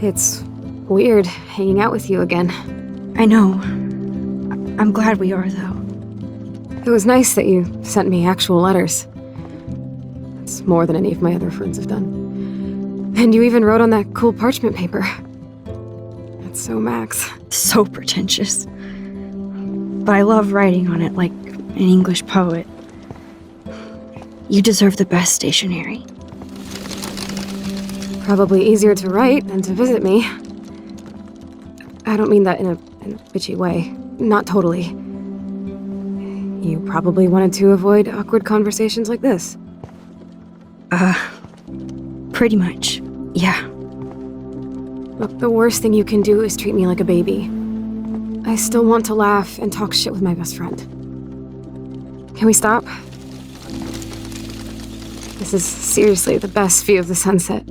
It's weird hanging out with you again. I know. I'm glad we are, though. It was nice that you sent me actual letters. It's more than any of my other friends have done. And you even wrote on that cool parchment paper. That's so Max. So pretentious. But I love writing on it like an English poet. You deserve the best stationery. Probably easier to write than to visit me. I don't mean that in a bitchy way. Not totally. You probably wanted to avoid awkward conversations like this. Pretty much, yeah. Look, the worst thing you can do is treat me like a baby. I still want to laugh and talk shit with my best friend. Can we stop? This is seriously the best view of the sunset.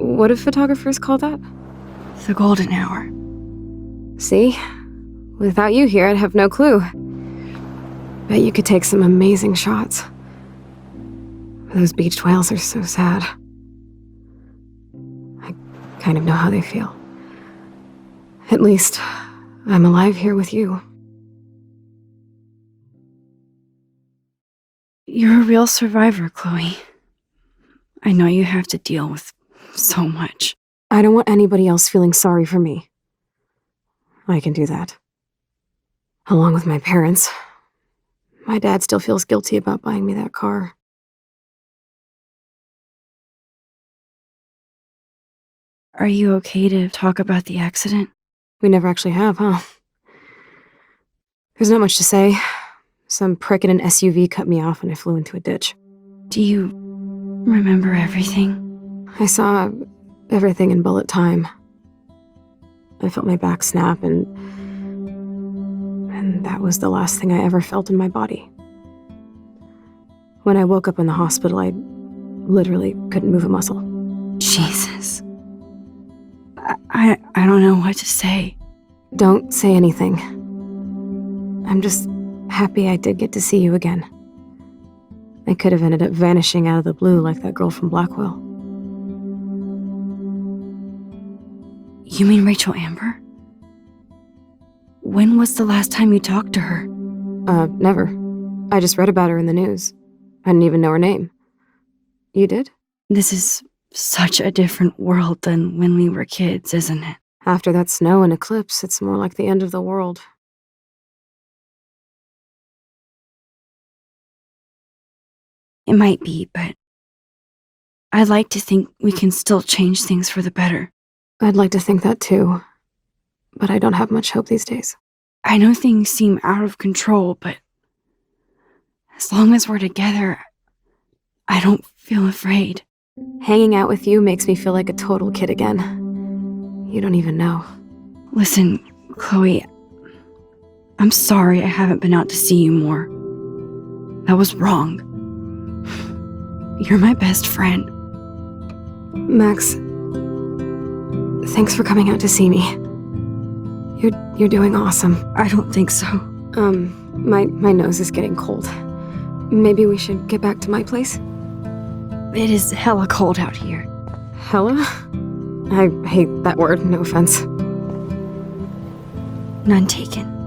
What do photographers call that? The golden hour. See? Without you here, I'd have no clue. Bet you could take some amazing shots. Those beached whales are so sad. I kind of know how they feel. At least, I'm alive here with you. You're a real survivor, Chloe. I know you have to deal with so much. I don't want anybody else feeling sorry for me. I can do that. Along with my parents. My dad still feels guilty about buying me that car. Are you okay to talk about the accident? We never actually have, huh? There's not much to say. Some prick in an SUV cut me off and I flew into a ditch. Do you remember everything? I saw everything in bullet time. I felt my back snap and that was the last thing I ever felt in my body. When I woke up in the hospital, I literally couldn't move a muscle. Jesus. I don't know what to say. Don't say anything. I'm just happy I did get to see you again. I could have ended up vanishing out of the blue like that girl from Blackwell. You mean Rachel Amber? When was the last time you talked to her? Never. I just read about her in the news. I didn't even know her name. You did? This is such a different world than when we were kids, isn't it? After that snow and eclipse, it's more like the end of the world. It might be, but I'd like to think we can still change things for the better. I'd like to think that too, but I don't have much hope these days. I know things seem out of control, but as long as we're together, I don't feel afraid. Hanging out with you makes me feel like a total kid again. You don't even know. Listen, Chloe, I'm sorry I haven't been out to see you more. That was wrong. You're my best friend. Max, thanks for coming out to see me. You're doing awesome. I don't think so. My nose is getting cold. Maybe we should get back to my place? It is hella cold out here. Hella? I hate that word, no offense. None taken.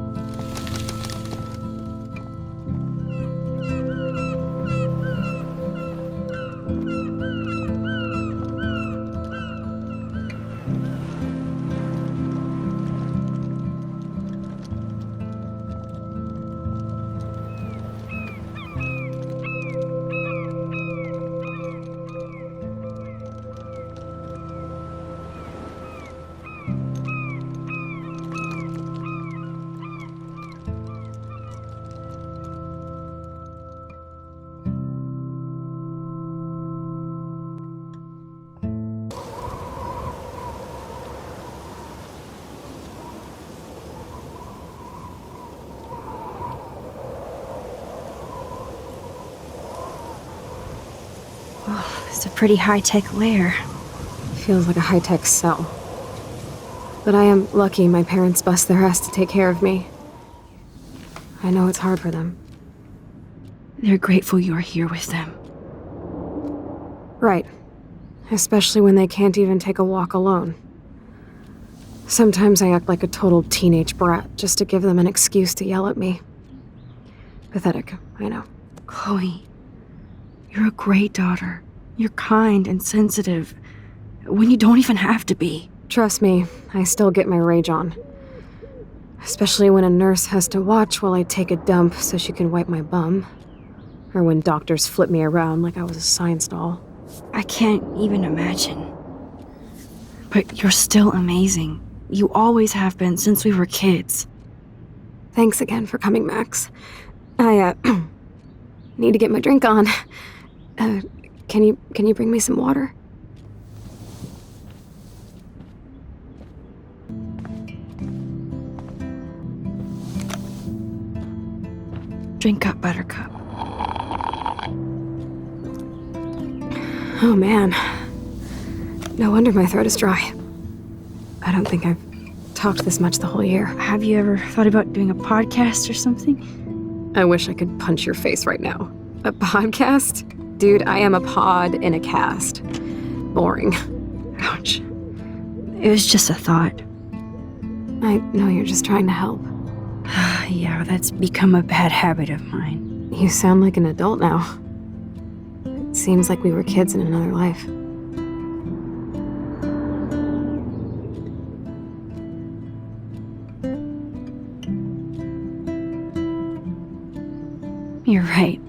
It's a pretty high-tech lair. Feels like a high-tech cell. But I am lucky my parents bust their ass to take care of me. I know it's hard for them. They're grateful you're here with them. Right. Especially when they can't even take a walk alone. Sometimes I act like a total teenage brat just to give them an excuse to yell at me. Pathetic, I know. Chloe, you're a great daughter. You're kind and sensitive when you don't even have to be. Trust me, I still get my rage on. Especially when a nurse has to watch while I take a dump so she can wipe my bum. Or when doctors flip me around like I was a science doll. I can't even imagine. But you're still amazing. You always have been since we were kids. Thanks again for coming, Max. I, need to get my drink on. Can you bring me some water? Drink up, Buttercup. Oh man. No wonder my throat is dry. I don't think I've talked this much the whole year. Have you ever thought about doing a podcast or something? I wish I could punch your face right now. A podcast? Dude, I am a pod in a cast. Boring. Ouch. It was just a thought. I know you're just trying to help. Yeah, that's become a bad habit of mine. You sound like an adult now. It seems like we were kids in another life. You're right.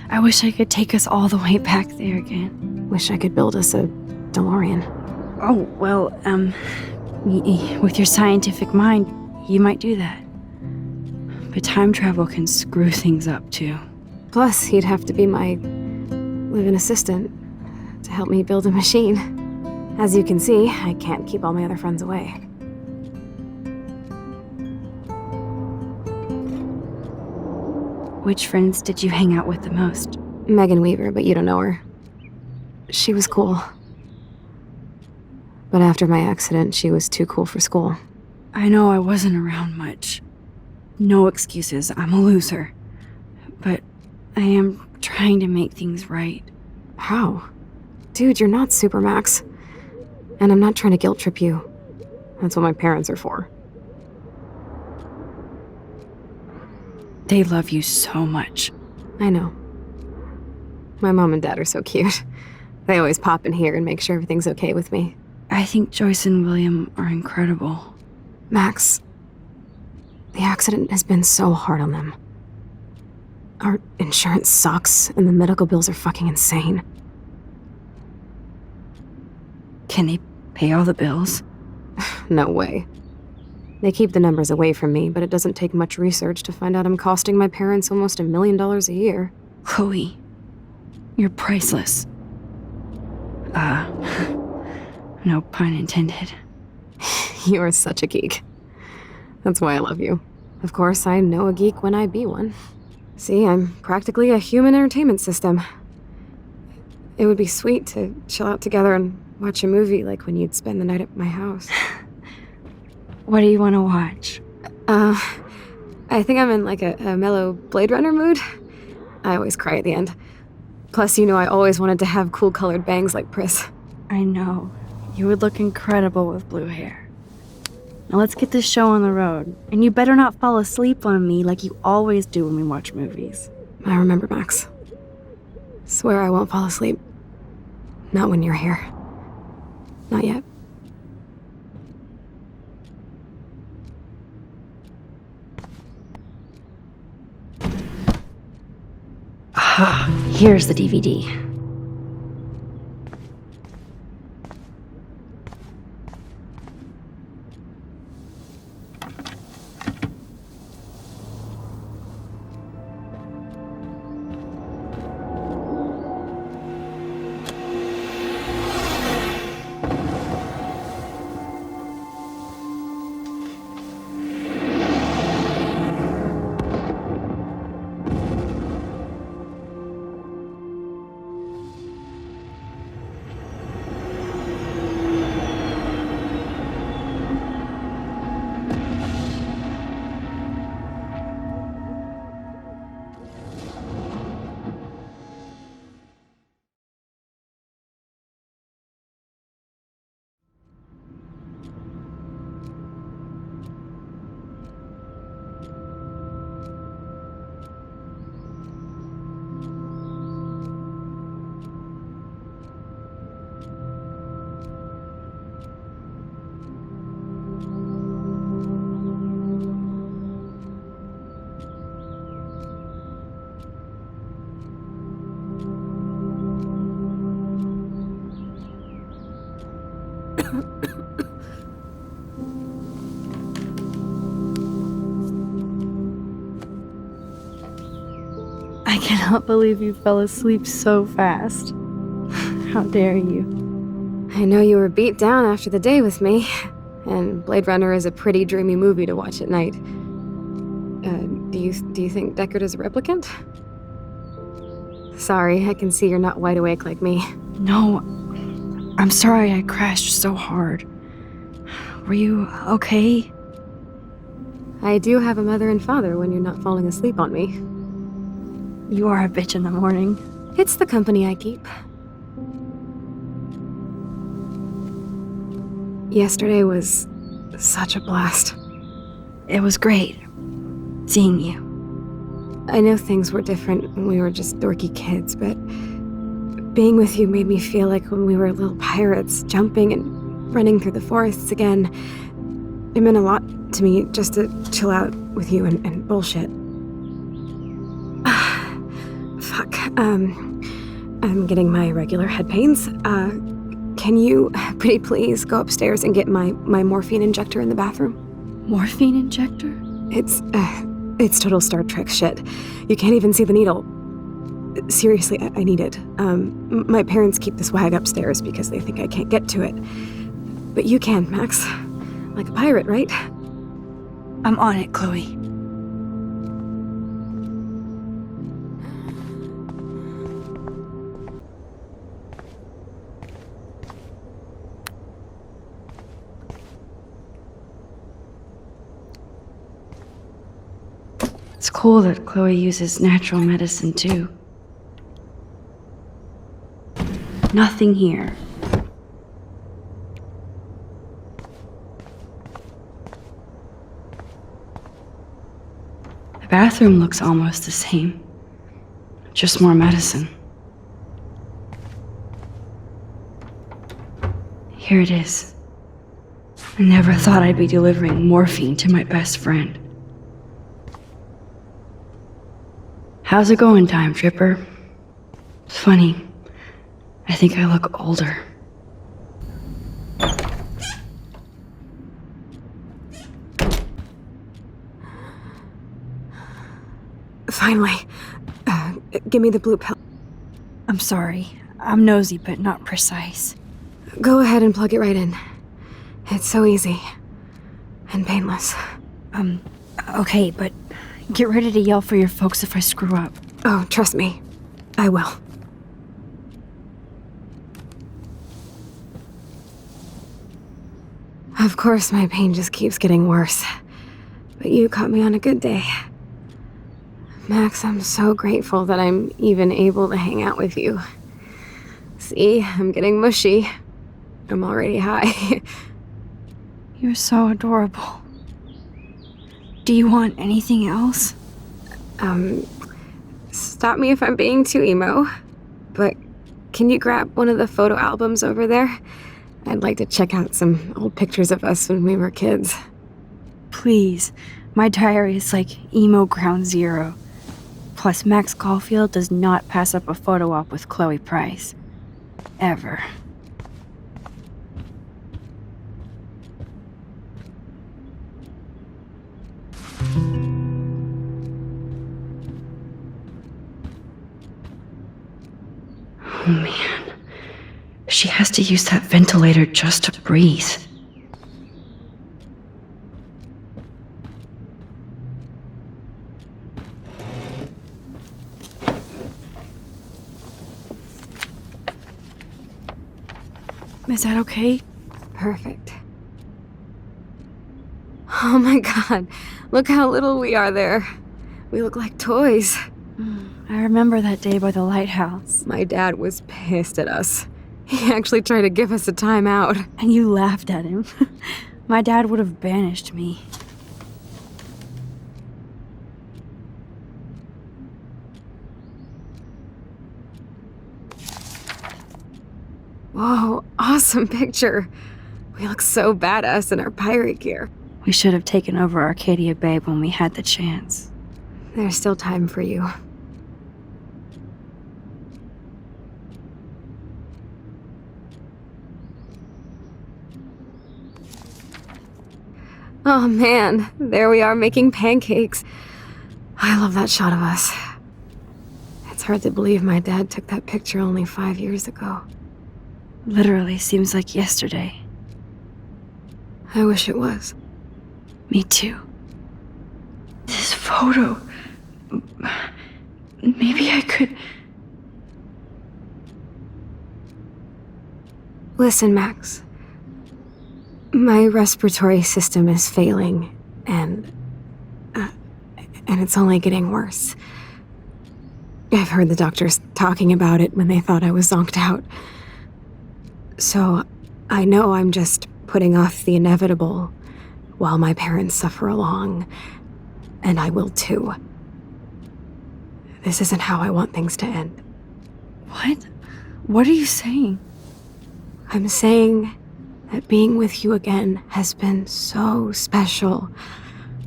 I wish I could take us all the way back there again. Wish I could build us a DeLorean. Oh, well, with your scientific mind, you might do that. But time travel can screw things up, too. Plus, he'd have to be my live-in assistant to help me build a machine. As you can see, I can't keep all my other friends away. Which friends did you hang out with the most? Megan Weaver, but you don't know her. She was cool. But after my accident, she was too cool for school. I know I wasn't around much. No excuses, I'm a loser. But I am trying to make things right. How? Dude, you're not Supermax. And I'm not trying to guilt trip you. That's what my parents are for. They love you so much. I know. My mom and dad are so cute. They always pop in here and make sure everything's okay with me. I think Joyce and William are incredible. Max, the accident has been so hard on them. Our insurance sucks, and the medical bills are fucking insane. Can they pay all the bills? No way. They keep the numbers away from me, but it doesn't take much research to find out I'm costing my parents almost $1 million a year. Chloe, you're priceless. No pun intended. You are such a geek. That's why I love you. Of course, I know a geek when I be one. See, I'm practically a human entertainment system. It would be sweet to chill out together and watch a movie like when you'd spend the night at my house. What do you want to watch? I think I'm in like a mellow Blade Runner mood. I always cry at the end. Plus, you know I always wanted to have cool colored bangs like Pris. I know. You would look incredible with blue hair. Now let's get this show on the road. And you better not fall asleep on me like you always do when we watch movies. I remember, Max. Swear I won't fall asleep. Not when you're here. Not yet. Here's the DVD. I cannot believe you fell asleep so fast. How dare you? I know you were beat down after the day with me, and Blade Runner is a pretty dreamy movie to watch at night. Do you think Deckard is a replicant? Sorry, I can see you're not wide awake like me. No, I'm sorry I crashed so hard. Were you okay? I do have a mother and father when you're not falling asleep on me. You are a bitch in the morning. It's the company I keep. Yesterday was such a blast. It was great seeing you. I know things were different when we were just dorky kids, but being with you made me feel like when we were little pirates, jumping and running through the forests again. It meant a lot to me just to chill out with you and bullshit. Fuck. I'm getting my regular head pains. Can you, pretty please, go upstairs and get my morphine injector in the bathroom? Morphine injector? It's total Star Trek shit. You can't even see the needle. Seriously, I need it. My parents keep the swag upstairs because they think I can't get to it. But you can, Max. Like a pirate, right? I'm on it, Chloe. It's cool that Chloe uses natural medicine too. Nothing here. The bathroom looks almost the same. Just more medicine. Here it is. I never thought I'd be delivering morphine to my best friend. How's it going, Time Tripper? It's funny. I think I look older. Finally. Give me the blue pill. I'm sorry. I'm nosy, but not precise. Go ahead and plug it right in. It's so easy. And painless. Okay, but get ready to yell for your folks if I screw up. Oh, trust me. I will. Of course, my pain just keeps getting worse. But you caught me on a good day. Max, I'm so grateful that I'm even able to hang out with you. See, I'm getting mushy. I'm already high. You're so adorable. Do you want anything else? Stop me if I'm being too emo, but can you grab one of the photo albums over there? I'd like to check out some old pictures of us when we were kids. Please. My diary is like emo ground zero. Plus, Max Caulfield does not pass up a photo op with Chloe Price. Ever. Oh man. She has to use that ventilator just to breathe. Is that okay? Perfect. Oh my god, look how little we are there. We look like toys. I remember that day by the lighthouse. My dad was pissed at us. He actually tried to give us a timeout. And you laughed at him. My dad would have banished me. Whoa, awesome picture. We look so badass in our pirate gear. We should have taken over Arcadia Bay when we had the chance. There's still time for you. Oh man, there we are making pancakes. I love that shot of us. It's hard to believe my dad took that picture only 5 years ago. Literally seems like yesterday. I wish it was. Me too. This photo... Maybe I could... Listen, Max. My respiratory system is failing, and it's only getting worse. I've heard the doctors talking about it when they thought I was zonked out. So, I know I'm just putting off the inevitable while my parents suffer along, and I will too. This isn't how I want things to end. What? What are you saying? I'm saying that being with you again has been so special.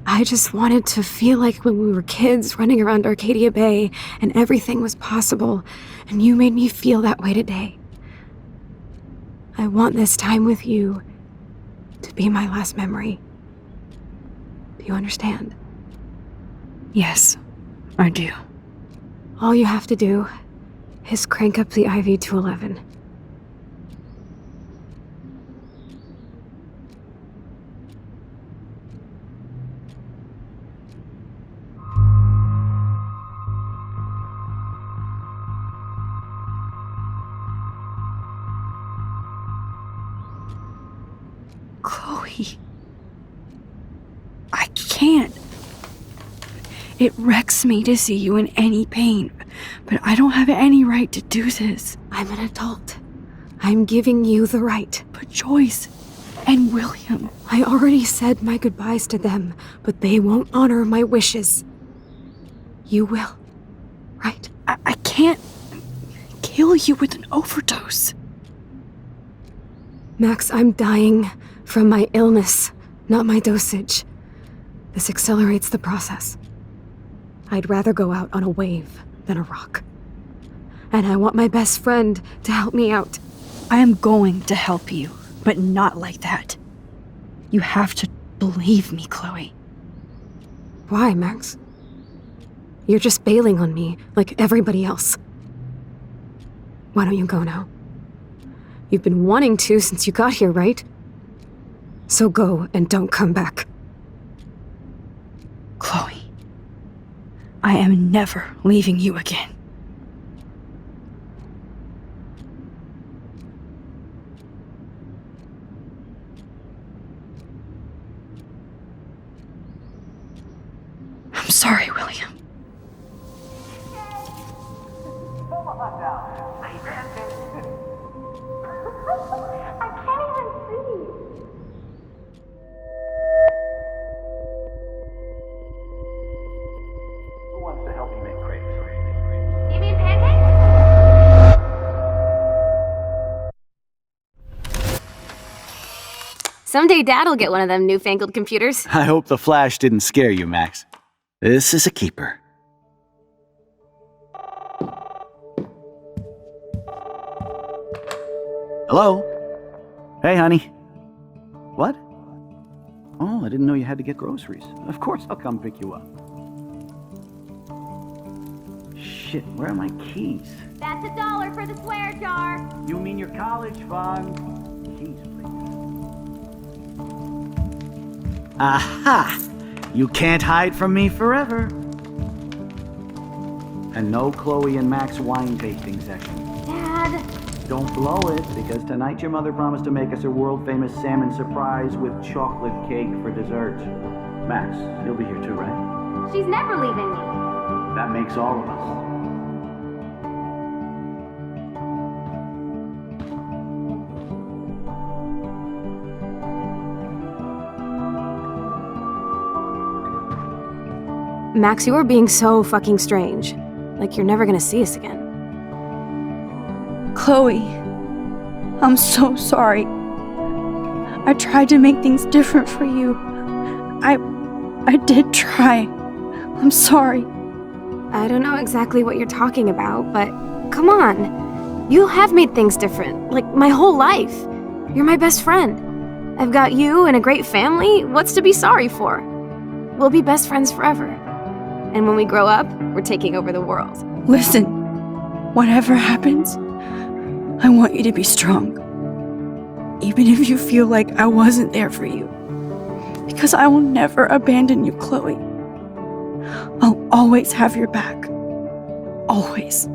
I just wanted to feel like when we were kids running around Arcadia Bay and everything was possible, and you made me feel that way today. I want this time with you to be my last memory. Do you understand? Yes, I do. All you have to do is crank up the IV to 11. Chloe. I can't. It wrecks me to see you in any pain, but I don't have any right to do this. I'm an adult. I'm giving you the right. But Joyce and William... I already said my goodbyes to them, but they won't honor my wishes. You will, right? I can't kill you with an overdose. Max, I'm dying from my illness, not my dosage. This accelerates the process. I'd rather go out on a wave than a rock. And I want my best friend to help me out. I am going to help you, but not like that. You have to believe me, Chloe. Why, Max? You're just bailing on me like everybody else. Why don't you go now? You've been wanting to since you got here, right? So go and don't come back. Chloe, I am never leaving you again. I'm sorry, William. Who wants to help me make crepes? You mean pancakes? Someday Dad'll get one of them newfangled computers. I hope the flash didn't scare you, Max. This is a keeper. Hello? Hey, honey. What? Oh, I didn't know you had to get groceries. Of course I'll come pick you up. Shit, where are my keys? That's $1 for the swear jar. You mean your college fund? Keys, please. Aha! You can't hide from me forever. And no Chloe and Max wine tasting session. Dad. Don't blow it, because tonight your mother promised to make us a world-famous salmon surprise with chocolate cake for dessert. Max, you'll be here too, right? She's never leaving me. That makes all of us. Max, you are being so fucking strange. Like you're never gonna see us again. Chloe, I'm so sorry. I tried to make things different for you. I did try. I'm sorry. I don't know exactly what you're talking about, but come on. You have made things different, like my whole life. You're my best friend. I've got you and a great family. What's to be sorry for? We'll be best friends forever. And when we grow up, we're taking over the world. Listen, whatever happens, I want you to be strong. Even if you feel like I wasn't there for you. Because I will never abandon you, Chloe. I'll always have your back. Always.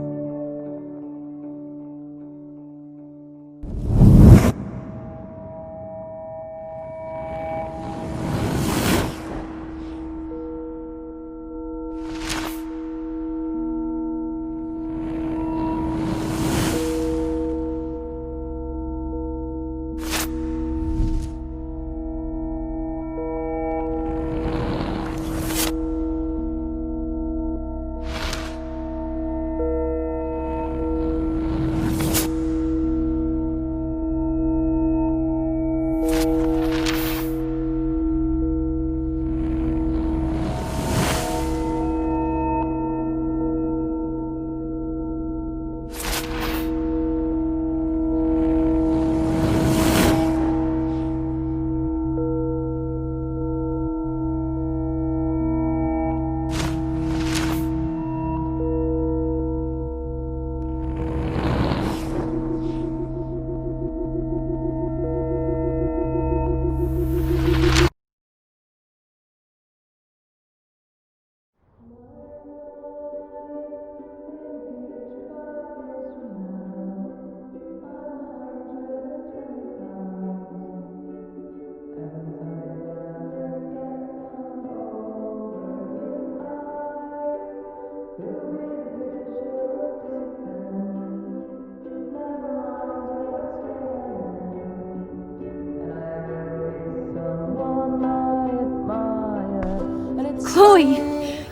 Chloe,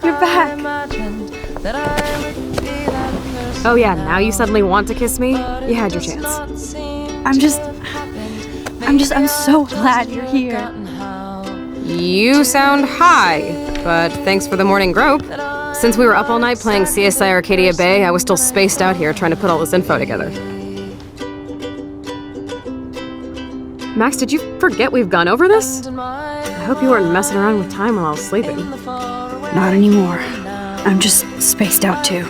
you're back. Oh yeah, now you suddenly want to kiss me? You had your chance. I'm so glad you're here. You sound high, but thanks for the morning grope. Since we were up all night playing CSI Arcadia Bay, I was still spaced out here trying to put all this info together. Max, did you forget we've gone over this? I hope you weren't messing around with time while I was sleeping. Not anymore. I'm just spaced out too.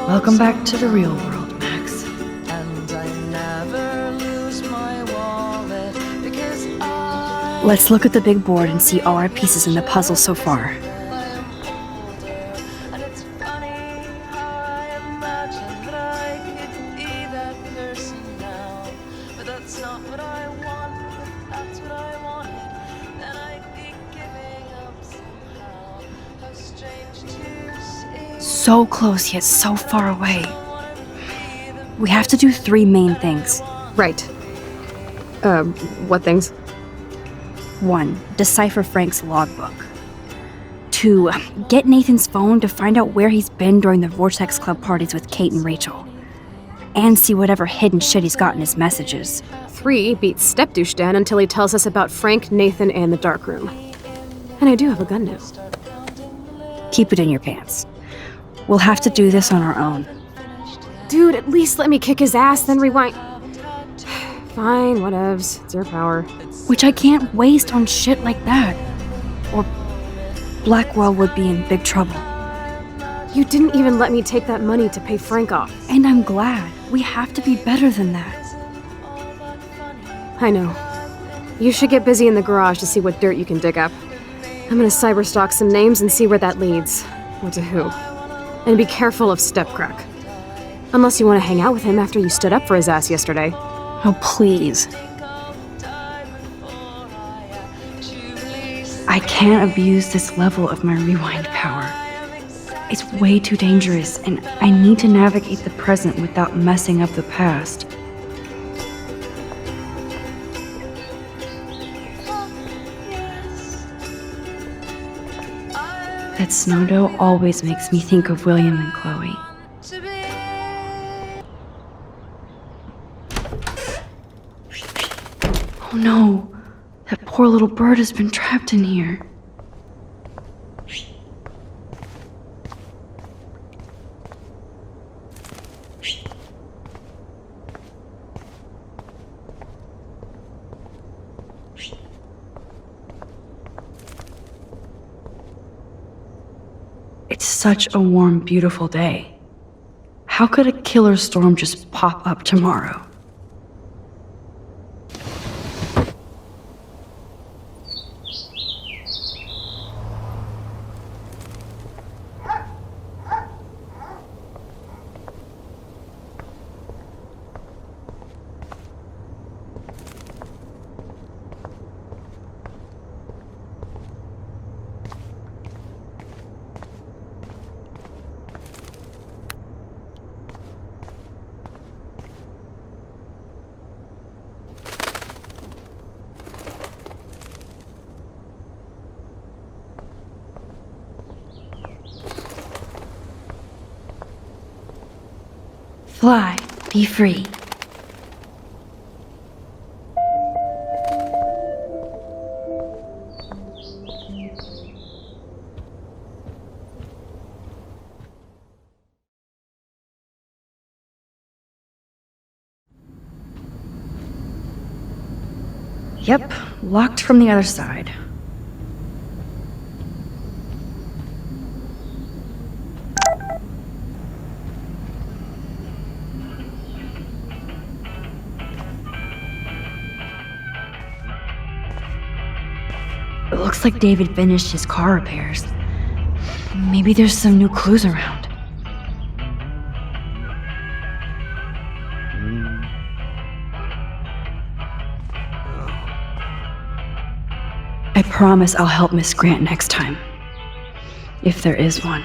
Welcome back to the real world, Max. Let's look at the big board and see all our pieces in the puzzle so far. So close yet so far away. We have to do 3 main things. Right. What things? 1. Decipher Frank's logbook. 2. Get Nathan's phone to find out where he's been during the Vortex Club parties with Kate and Rachel. And see whatever hidden shit he's got in his messages. 3. Beat Stepdouche Dan until he tells us about Frank, Nathan, and the dark room. And I do have a gun now. Keep it in your pants. We'll have to do this on our own. Dude, at least let me kick his ass, then rewind. Fine, whatevs. It's your power. Which I can't waste on shit like that. Or Blackwell would be in big trouble. You didn't even let me take that money to pay Frank off. And I'm glad. We have to be better than that. I know. You should get busy in the garage to see what dirt you can dig up. I'm gonna cyberstalk some names and see where that leads. Or to who. And be careful of Stepcrack. Unless you want to hang out with him after you stood up for his ass yesterday. Oh, please. I can't abuse this level of my rewind power. It's way too dangerous, and I need to navigate the present without messing up the past. That snow dough always makes me think of William and Chloe. Oh no, that poor little bird has been trapped in here. such a warm, beautiful day. How could a killer storm just pop up tomorrow? Fly, be free. Yep, locked from the other side. It looks like David finished his car repairs. Maybe there's some new clues around. I promise I'll help Miss Grant next time. If there is one.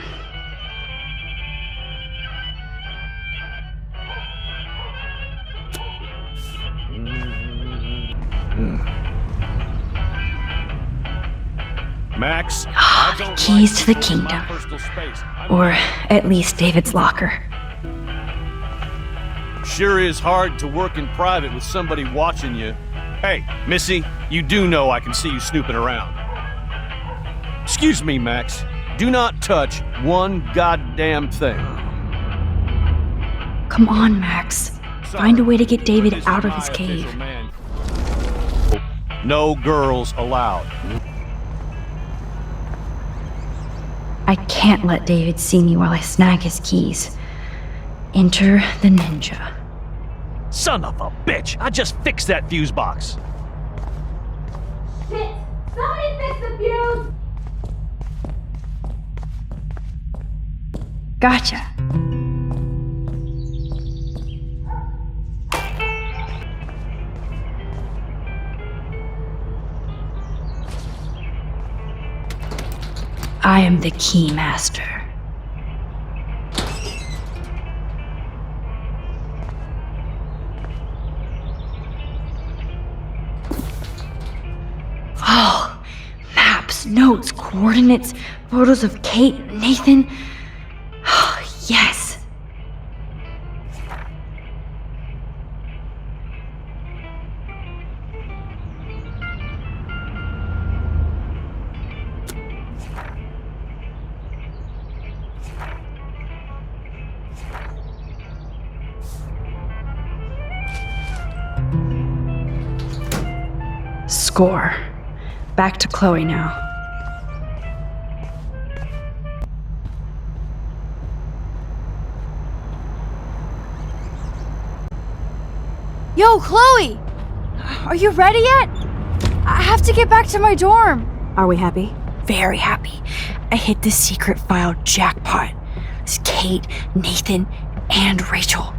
Max, The keys to the kingdom. Or at least David's locker. Sure is hard to work in private with somebody watching you. Hey, Missy, you do know I can see you snooping around. Excuse me, Max. Do not touch one goddamn thing. Come on, Max. Find a way to get David out of his cave. No girls allowed. I can't let David see me while I snag his keys. Enter the ninja. Son of a bitch! I just fixed that fuse box. Shit! Somebody fix the fuse! Gotcha. I am the key master. Oh, maps, notes, coordinates, photos of Kate, Nathan. Oh, yes. Score. Back to Chloe now. Yo, Chloe! Are you ready yet? I have to get back to my dorm. Are we happy? Very happy. I hit the secret file jackpot. It's Kate, Nathan, and Rachel.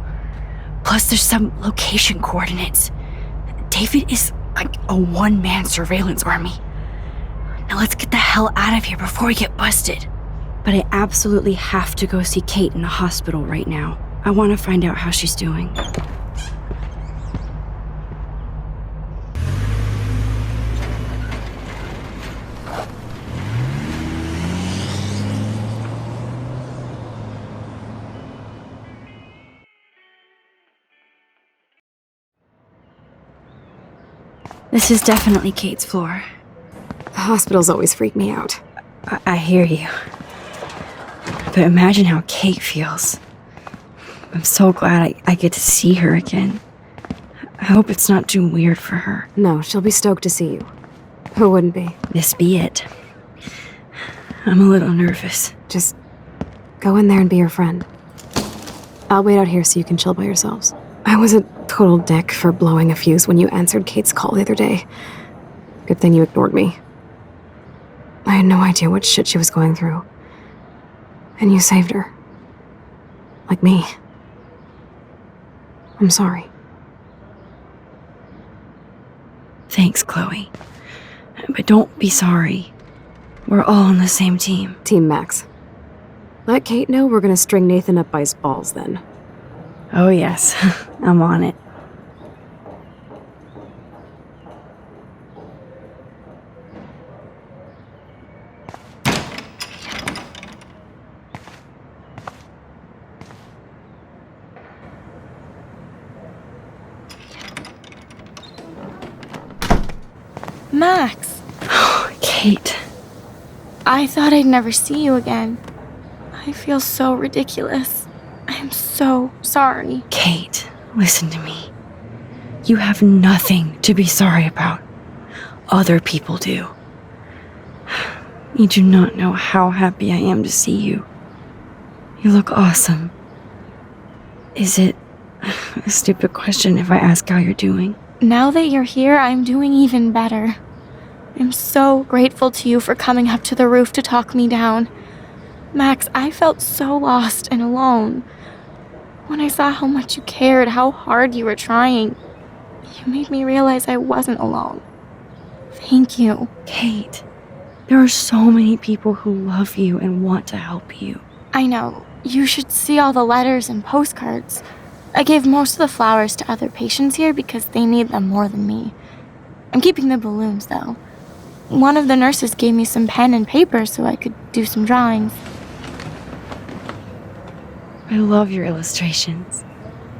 Plus there's some location coordinates. David is like a one-man surveillance army. Now let's get the hell out of here before we get busted. But I absolutely have to go see Kate in the hospital right now. I want to find out how she's doing. This is definitely Kate's floor. Hospitals always freak me out. I hear you. But imagine how Kate feels. I'm so glad I get to see her again. I hope it's not too weird for her. No, she'll be stoked to see you. Who wouldn't be? This be it. I'm a little nervous. Just Go in there and be your friend. I'll wait out here so you can chill by yourselves. I was a total dick for blowing a fuse when you answered Kate's call the other day. Good thing you ignored me. I had no idea what shit she was going through. And you saved her. Like me. I'm sorry. Thanks, Chloe. But don't be sorry. We're all on the same team. Team Max. Let Kate know we're gonna string Nathan up by his balls then. Oh, yes. I'm on it. Max, Kate. I thought I'd never see you again. I feel so ridiculous. I'm so sorry. Kate, listen to me. You have nothing to be sorry about. Other people do. You do not know how happy I am to see you. You look awesome. Is it a stupid question if I ask how you're doing? Now that you're here, I'm doing even better. I'm so grateful to you for coming up to the roof to talk me down. Max, I felt so lost and alone. When I saw how much you cared, how hard you were trying, you made me realize I wasn't alone. Thank you. Kate, there are so many people who love you and want to help you. I know. You should see all the letters and postcards. I gave most of the flowers to other patients here because they need them more than me. I'm keeping the balloons, though. One of the nurses gave me some pen and paper so I could do some drawings. I love your illustrations.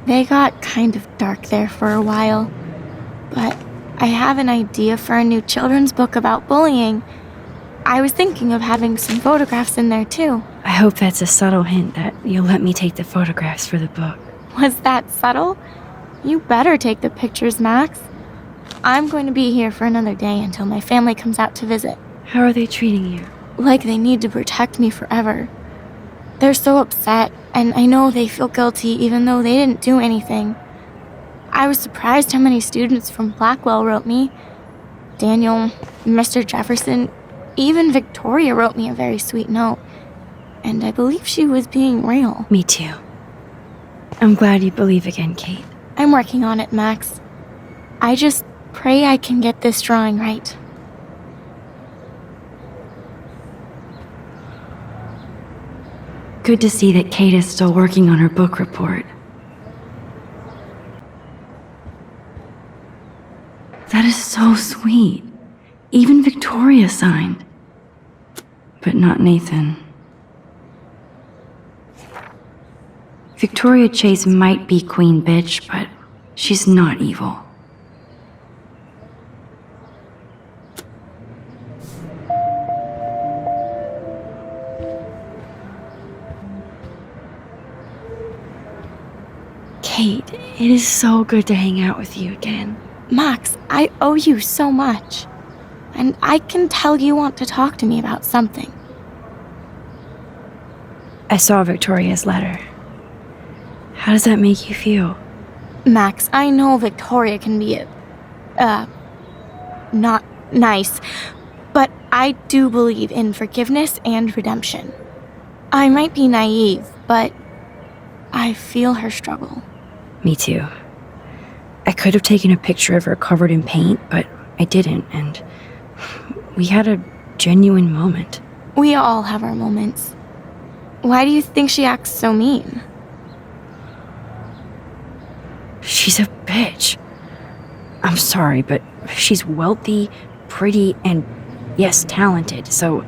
They got kind of dark there for a while, but I have an idea for a new children's book about bullying. I was thinking of having some photographs in there, too. I hope that's a subtle hint that you'll let me take the photographs for the book. Was that subtle? You better take the pictures, Max. I'm going to be here for another day until my family comes out to visit. How are they treating you? Like they need to protect me forever. They're so upset, and I know they feel guilty even though they didn't do anything. I was surprised how many students from Blackwell wrote me. Daniel, Mr. Jefferson, even Victoria wrote me a very sweet note. And I believe she was being real. Me too. I'm glad you believe again, Kate. I'm working on it, Max. I just pray I can get this drawing right. Good to see that Kate is still working on her book report. That is so sweet. Even Victoria signed. But not Nathan. Victoria Chase might be queen bitch, but she's not evil. Kate, it is so good to hang out with you again. Max, I owe you so much. And I can tell you want to talk to me about something. I saw Victoria's letter. How does that make you feel? Max, I know Victoria can be not nice, but I do believe in forgiveness and redemption. I might be naive, but I feel her struggle. Me too. I could have taken a picture of her covered in paint, but I didn't, and we had a genuine moment. We all have our moments. Why do you think she acts so mean? She's a bitch. I'm sorry, but she's wealthy, pretty, and yes, talented, so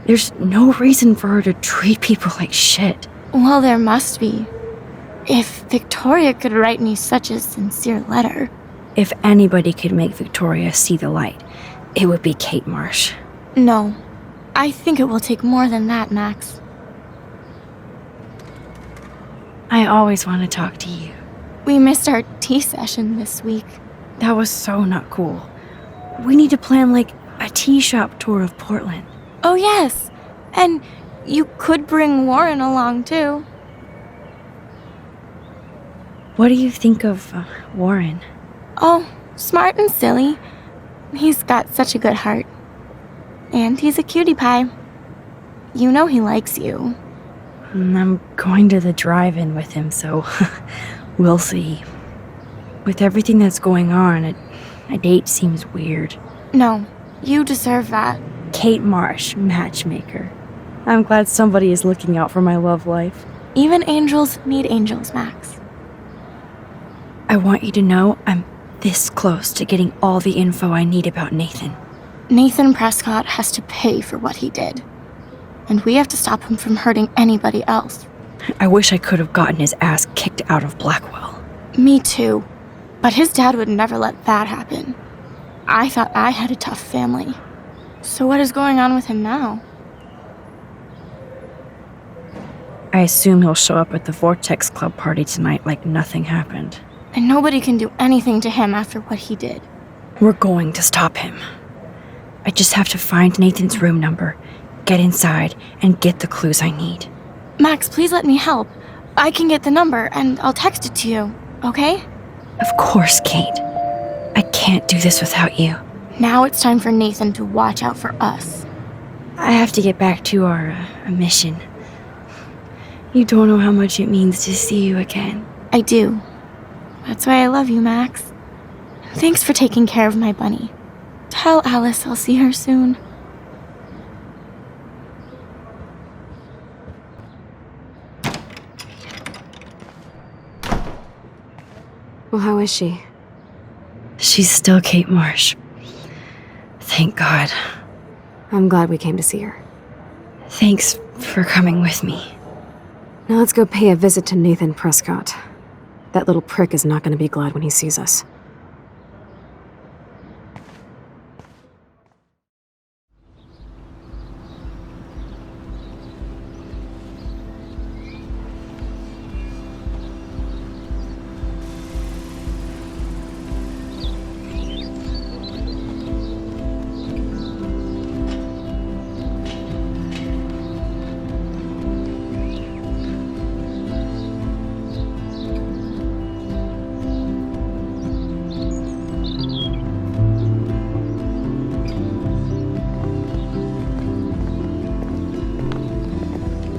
there's no reason for her to treat people like shit. Well, there must be. If Victoria could write me such a sincere letter. If anybody could make Victoria see the light, it would be Kate Marsh. No, I think it will take more than that, Max. I always want to talk to you. We missed our tea session this week. That was so not cool. We need to plan, like, a tea shop tour of Portland. Oh, yes. And You could bring Warren along, too. What do you think of Warren? Oh, smart and silly. He's got such a good heart. And he's a cutie pie. You know he likes you. I'm going to the drive-in with him, so we'll see. With everything that's going on, a date seems weird. No, you deserve that. Kate Marsh, matchmaker. I'm glad somebody is looking out for my love life. Even angels need angels, Max. I want you to know I'm this close to getting all the info I need about Nathan. Nathan Prescott has to pay for what he did. And we have to stop him from hurting anybody else. I wish I could have gotten his ass kicked out of Blackwell. Me too. But his dad would never let that happen. I thought I had a tough family. So what is going on with him now? I assume he'll show up at the Vortex Club party tonight like nothing happened. And nobody can do anything to him after what he did. We're going to stop him. I just have to find Nathan's room number, get inside, and get the clues I need. Max, please let me help. I can get the number, and I'll text it to you, okay? Of course, Kate. I can't do this without you. Now it's time for Nathan to watch out for us. I have to get back to our mission. You don't know how much it means to see you again. I do. That's why I love you, Max. Thanks for taking care of my bunny. Tell Alice I'll see her soon. Well, how is she? She's still Kate Marsh. Thank God. I'm glad we came to see her. Thanks for coming with me. Now let's go pay a visit to Nathan Prescott. That little prick is not going to be glad when he sees us.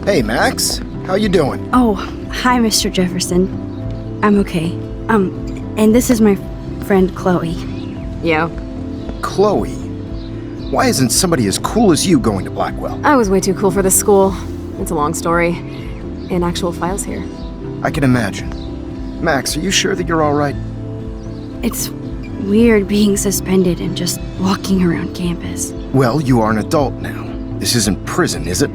Hey, Max. How you doing? Oh, hi, Mr. Jefferson. I'm okay. And this is my friend Chloe. Yo. Chloe. Why isn't somebody as cool as you going to Blackwell? I was way too cool for this school. It's a long story. In actual files here. I can imagine. Max, are you sure that you're all right? It's weird being suspended and just walking around campus. Well, you are an adult now. This isn't prison, is it?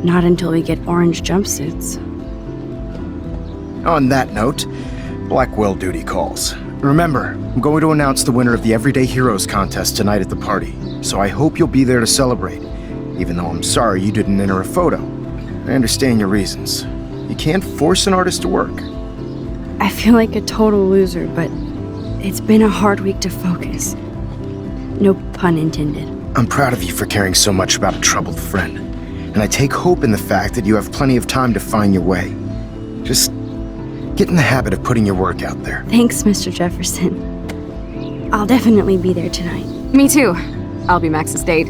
Not until we get orange jumpsuits. On that note, Blackwell duty calls. Remember, I'm going to announce the winner of the Everyday Heroes contest tonight at the party, so I hope you'll be there to celebrate, even though I'm sorry you didn't enter a photo. I understand your reasons. You can't force an artist to work. I feel like a total loser, but it's been a hard week to focus. No pun intended. I'm proud of you for caring so much about a troubled friend, and I take hope in the fact that you have plenty of time to find your way. Just get in the habit of putting your work out there. Thanks, Mr. Jefferson. I'll definitely be there tonight. Me too. I'll be Max's date.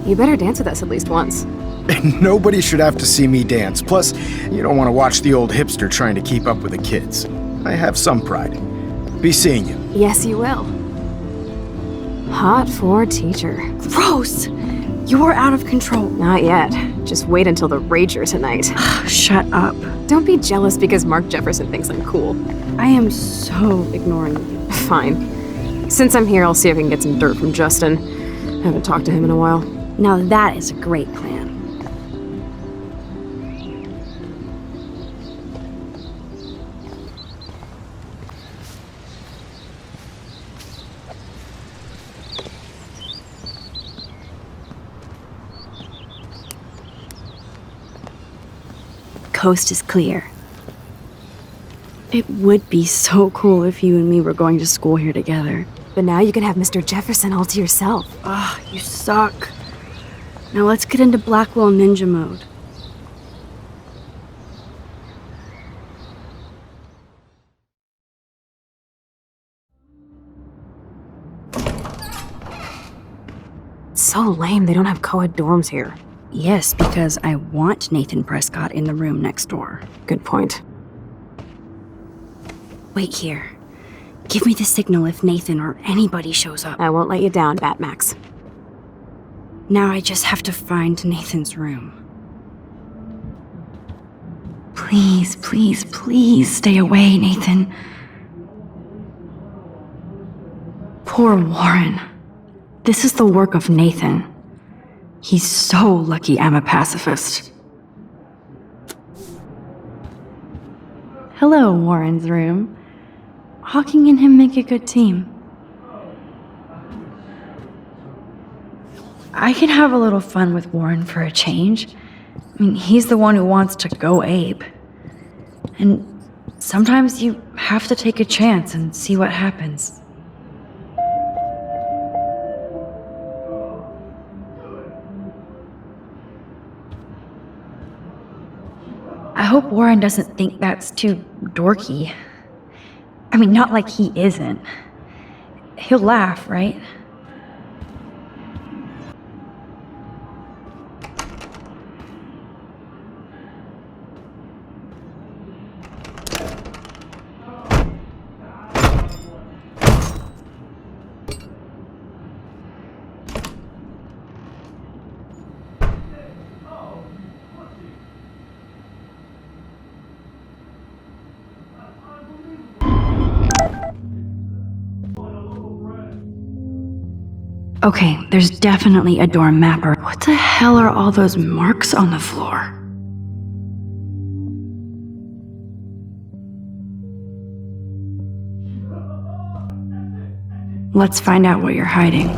You better dance with us at least once. And nobody should have to see me dance. Plus, you don't want to watch the old hipster trying to keep up with the kids. I have some pride. Be seeing you. Yes, you will. Hot for teacher. Gross! You're out of control. Not yet. Just wait until the rager tonight. Shut up. Don't be jealous because Mark Jefferson thinks I'm cool. I am so ignoring you. Fine. Since I'm here, I'll see if I can get some dirt from Justin. I haven't talked to him in a while. Now that is a great plan. Coast is clear. It would be so cool if you and me were going to school here together. But now you can have Mr. Jefferson all to yourself. Ah, you suck. Now let's get into Blackwell Ninja mode. It's so lame they don't have co-ed dorms here. Yes, because I want Nathan Prescott in the room next door. Good point. Wait here. Give me the signal if Nathan or anybody shows up. I won't let you down, Batmax. Now I just have to find Nathan's room. Please, please, please stay away, Nathan. Poor Warren. This is the work of Nathan. He's so lucky I'm a pacifist. Hello, Warren's room. Hawking and him make a good team. I can have a little fun with Warren for a change. I mean, he's the one who wants to go ape. And sometimes you have to take a chance and see what happens. I hope Warren doesn't think that's too dorky. I mean, not like he isn't. He'll laugh, right? Okay, there's definitely a dorm mapper. What the hell are all those marks on the floor? Let's find out what you're hiding.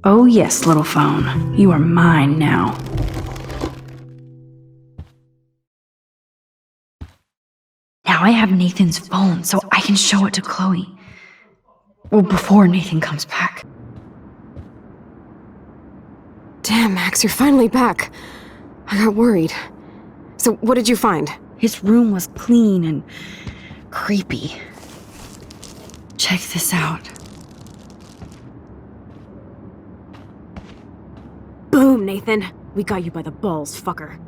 Oh yes, little phone. You are mine now. Now I have Nathan's phone, so I can show it to Chloe. Well, before Nathan comes back. Damn, Max, you're finally back. I got worried. So, what did you find? His room was clean and creepy. Check this out. Boom, Nathan. We got you by the balls, fucker.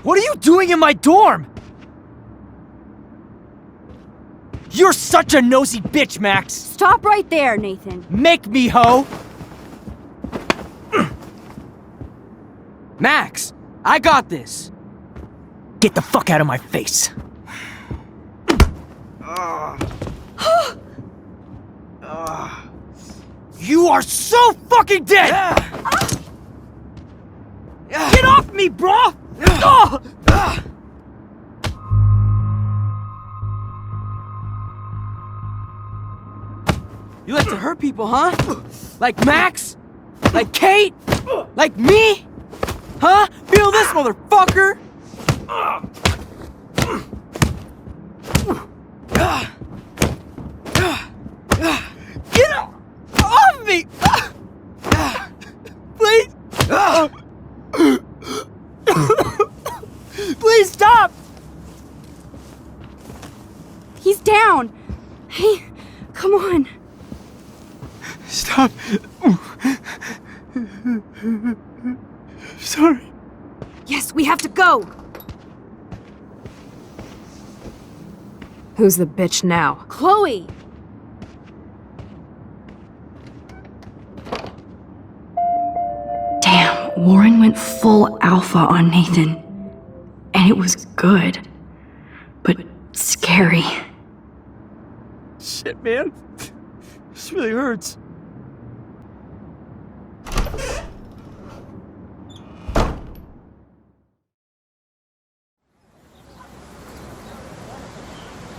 What are you doing in my dorm? You're such a nosy bitch, Max! Stop right there, Nathan. Make me, ho! Max, I got this! Get the fuck out of my face! You are so fucking dead! Get off me, bro! You like to hurt people, huh? Like Max? Like Kate? Like me? Huh? Feel this, motherfucker! Get off me! Please! Please stop! He's down. Hey, come on. Stop. Sorry. Yes, we have to go! Who's the bitch now? Chloe! Damn, Warren went full alpha on Nathan. And it was good. But scary. Shit, man. This really hurts.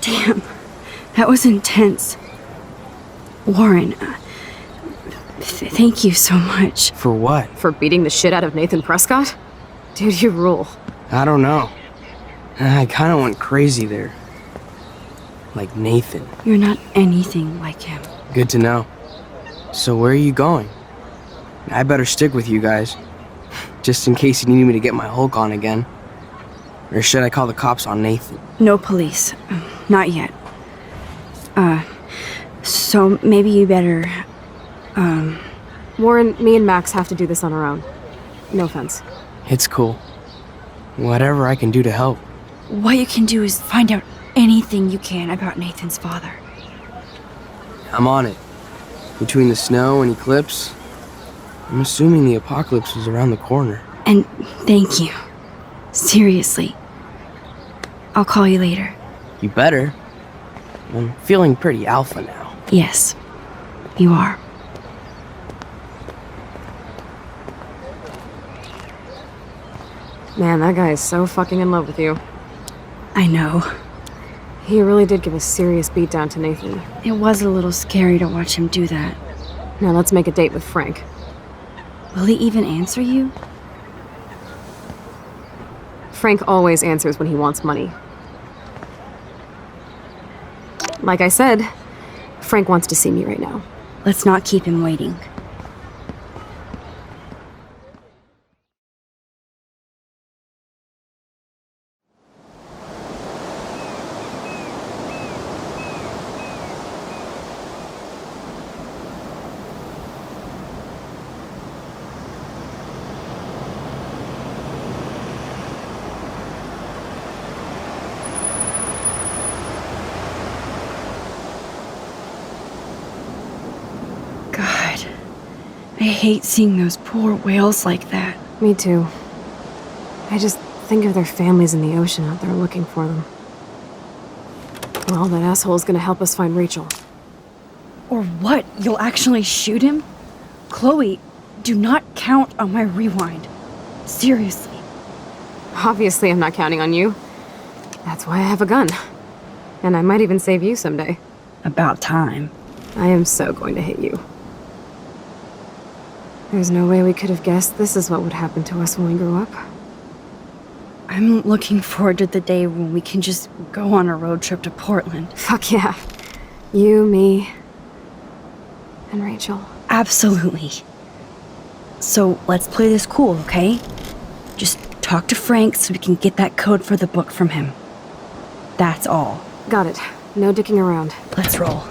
Damn, that was intense. Warren, thank you so much. For what? For beating the shit out of Nathan Prescott? Dude, you rule. I don't know. I kind of went crazy there. Like Nathan. You're not anything like him. Good to know. So where are you going? I better stick with you guys. Just in case you need me to get my Hulk on again. Or should I call the cops on Nathan? No police. Not yet. So maybe you better, Warren, me and Max have to do this on our own. No offense. It's cool. Whatever I can do to help. what you can do is find out anything you can about Nathan's father. I'm on it. Between the snow and eclipse, I'm assuming the apocalypse is around the corner. And thank you. Seriously. I'll call you later. You better. I'm feeling pretty alpha now. Yes, you are. Man, that guy is so fucking in love with you. I know. He really did give a serious beatdown to Nathan. It was a little scary to watch him do that. Now let's make a date with Frank. Will he even answer you? Frank always answers when he wants money. Like I said, Frank wants to see me right now. Let's not keep him waiting. God, I hate seeing those poor whales like that. Me too. I just think of their families in the ocean out there looking for them. Well, that asshole's gonna help us find Rachel. Or what? You'll actually shoot him? Chloe, do not count on my rewind. Seriously. Obviously, I'm not counting on you. That's why I have a gun. And I might even save you someday. About time. I am so going to hit you. There's no way we could have guessed this is what would happen to us when we grew up. I'm looking forward to the day when we can just go on a road trip to Portland. Fuck yeah. You, me, and Rachel. Absolutely. So let's play this cool, okay? Just talk to Frank so we can get that code for the book from him. That's all. Got it. No dicking around. Let's roll.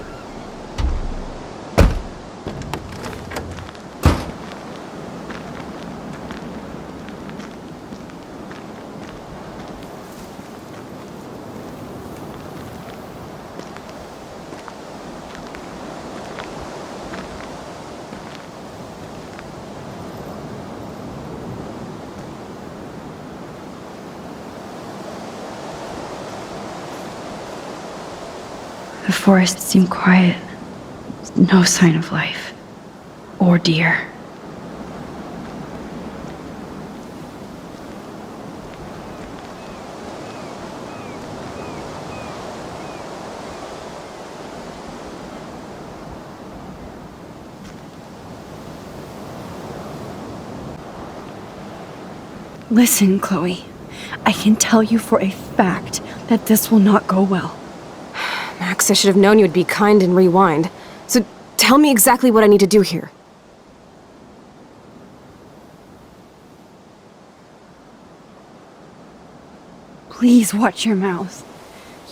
The forest seemed quiet. No sign of life. Or deer. Listen, Chloe. I can tell you for a fact that this will not go well. Max, I should have known you would be kind and rewind. So tell me exactly what I need to do here. Please watch your mouth.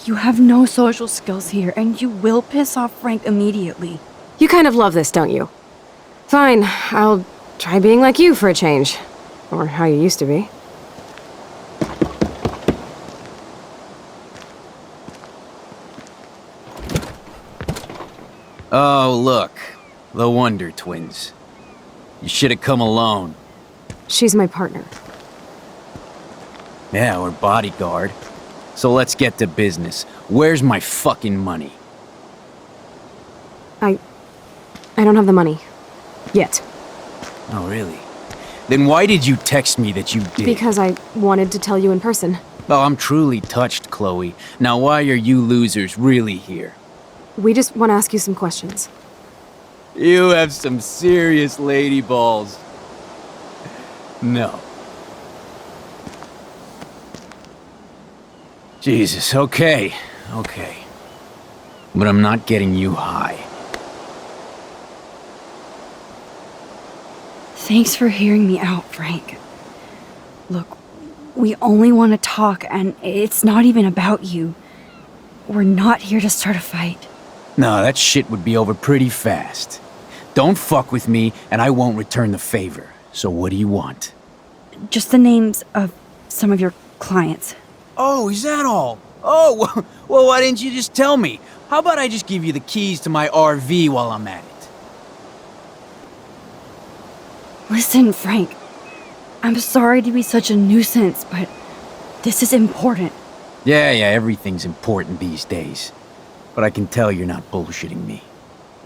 You have no social skills here, and you will piss off Frank immediately. You kind of love this, don't you? Fine, I'll try being like you for a change. Or how you used to be. Oh, look. The Wonder Twins. You should have come alone. She's my partner. Yeah, or bodyguard. So let's get to business. Where's my fucking money? I don't have the money. Yet. Oh, really? Then why did you text me that you did? Because I wanted to tell you in person. Oh, I'm truly touched, Chloe. Now why are you losers really here? We just want to ask you some questions. You have some serious lady balls. No. Jesus, okay. But I'm not getting you high. Thanks for hearing me out, Frank. Look, we only want to talk, and it's not even about you. We're not here to start a fight. No, that shit would be over pretty fast. Don't fuck with me, and I won't return the favor. So what do you want? Just the names of some of your clients. Oh, is that all? Oh, well, why didn't you just tell me? How about I just give you the keys to my RV while I'm at it? Listen, Frank. I'm sorry to be such a nuisance, but this is important. Yeah, everything's important these days. But I can tell you're not bullshitting me.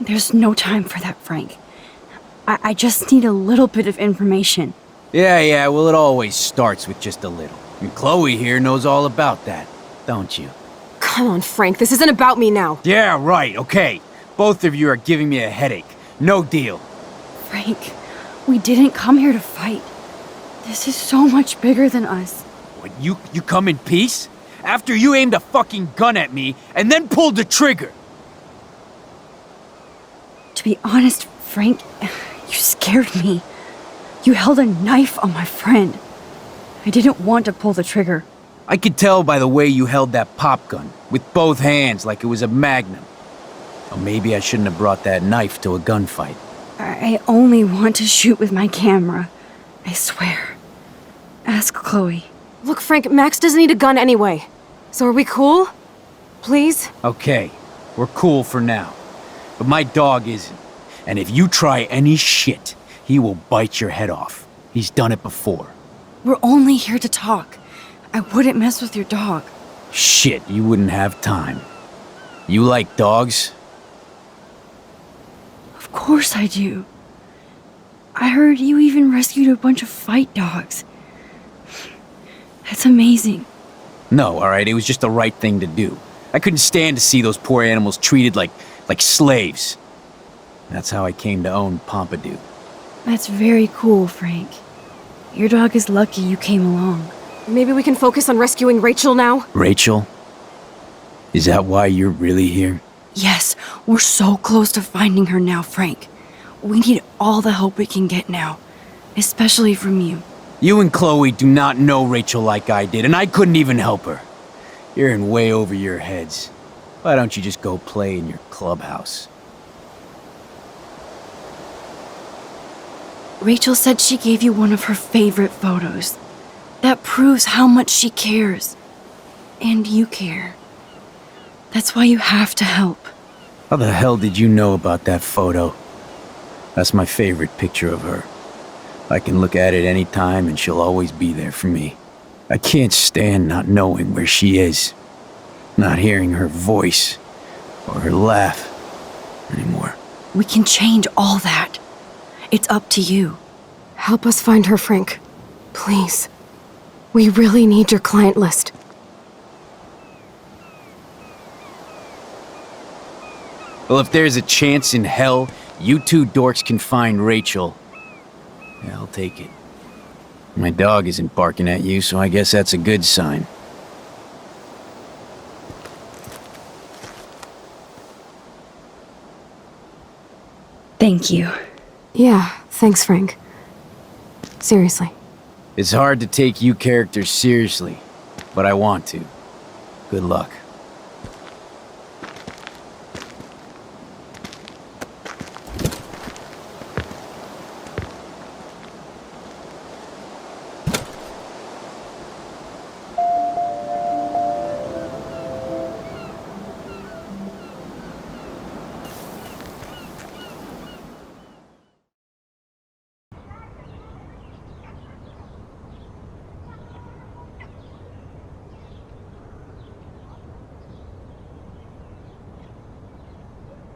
There's no time for that, Frank. I just need a little bit of information. Yeah, well, it always starts with just a little. And Chloe here knows all about that, don't you? Come on, Frank, this isn't about me now. Yeah, right, okay. Both of you are giving me a headache. No deal. Frank, we didn't come here to fight. This is so much bigger than us. What, you come in peace? After you aimed a fucking gun at me and then pulled the trigger? To be honest, Frank, you scared me. You held a knife on my friend. I didn't want to pull the trigger. I could tell by the way you held that pop gun, with both hands like it was a magnum. Or maybe I shouldn't have brought that knife to a gunfight. I only want to shoot with my camera. I swear. Ask Chloe. Look, Frank, Max doesn't need a gun anyway. So are we cool? Please? Okay, we're cool for now. But my dog isn't. And if you try any shit, he will bite your head off. He's done it before. We're only here to talk. I wouldn't mess with your dog. Shit, you wouldn't have time. You like dogs? Of course I do. I heard you even rescued a bunch of fight dogs. That's amazing. No, alright, it was just the right thing to do. I couldn't stand to see those poor animals treated like slaves. That's how I came to own Pompidou. That's very cool, Frank. Your dog is lucky you came along. Maybe we can focus on rescuing Rachel now? Rachel? Is that why you're really here? Yes, we're so close to finding her now, Frank. We need all the help we can get now, especially from you. You and Chloe do not know Rachel like I did, and I couldn't even help her. You're in way over your heads. Why don't you just go play in your clubhouse? Rachel said she gave you one of her favorite photos. That proves how much she cares. And you care. That's why you have to help. How the hell did you know about that photo? That's my favorite picture of her. I can look at it any time and she'll always be there for me. I can't stand not knowing where she is. Not hearing her voice or her laugh anymore. We can change all that. It's up to you. Help us find her, Frank. Please. We really need your client list. Well, if there's a chance in hell you two dorks can find Rachel, yeah, I'll take it. My dog isn't barking at you, so I guess that's a good sign. Thank you. Yeah, thanks, Frank. Seriously. It's hard to take you characters seriously, but I want to. Good luck.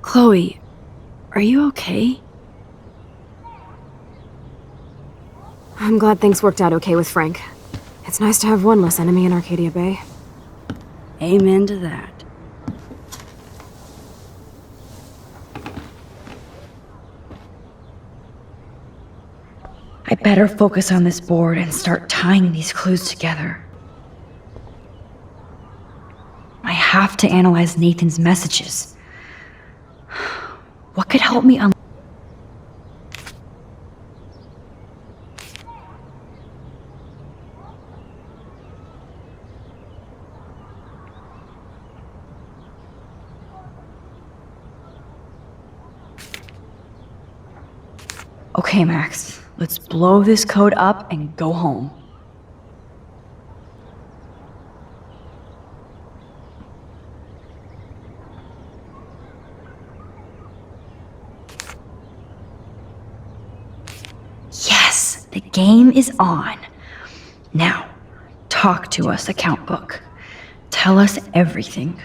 Chloe, are you okay? I'm glad things worked out okay with Frank. It's nice to have one less enemy in Arcadia Bay. Amen to that. I better focus on this board and start tying these clues together. have to analyze Nathan's messages. What could help me Okay, Max. Let's blow this code up and go home. Yes, the game is on. Now, talk to us, account book. Tell us everything.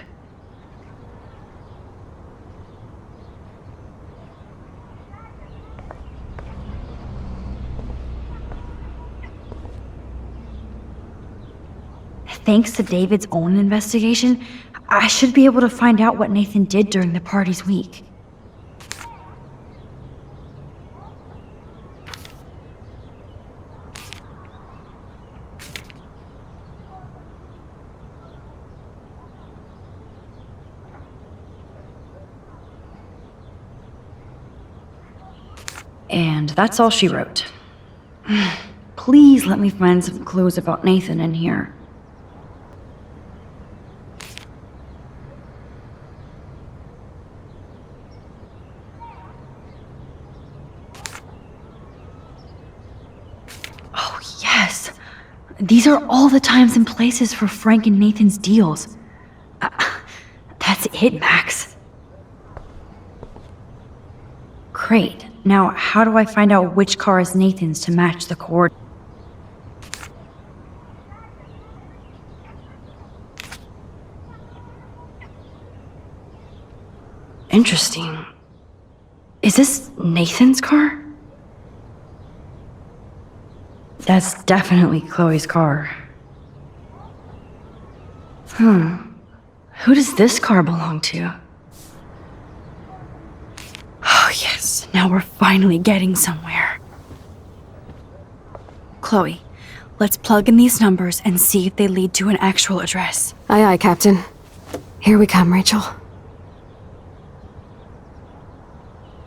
Thanks to David's own investigation, I should be able to find out what Nathan did during the party's week. And that's all she wrote. Please let me find some clues about Nathan in here. Oh, yes. These are all the times and places for Frank and Nathan's deals. That's it, Max. Great. Now, how do I find out which car is Nathan's to match the cord? Interesting. Is this Nathan's car? That's definitely Chloe's car. Who does this car belong to? Oh, yes. Now we're finally getting somewhere. Chloe, let's plug in these numbers and see if they lead to an actual address. Aye, aye, Captain. Here we come, Rachel.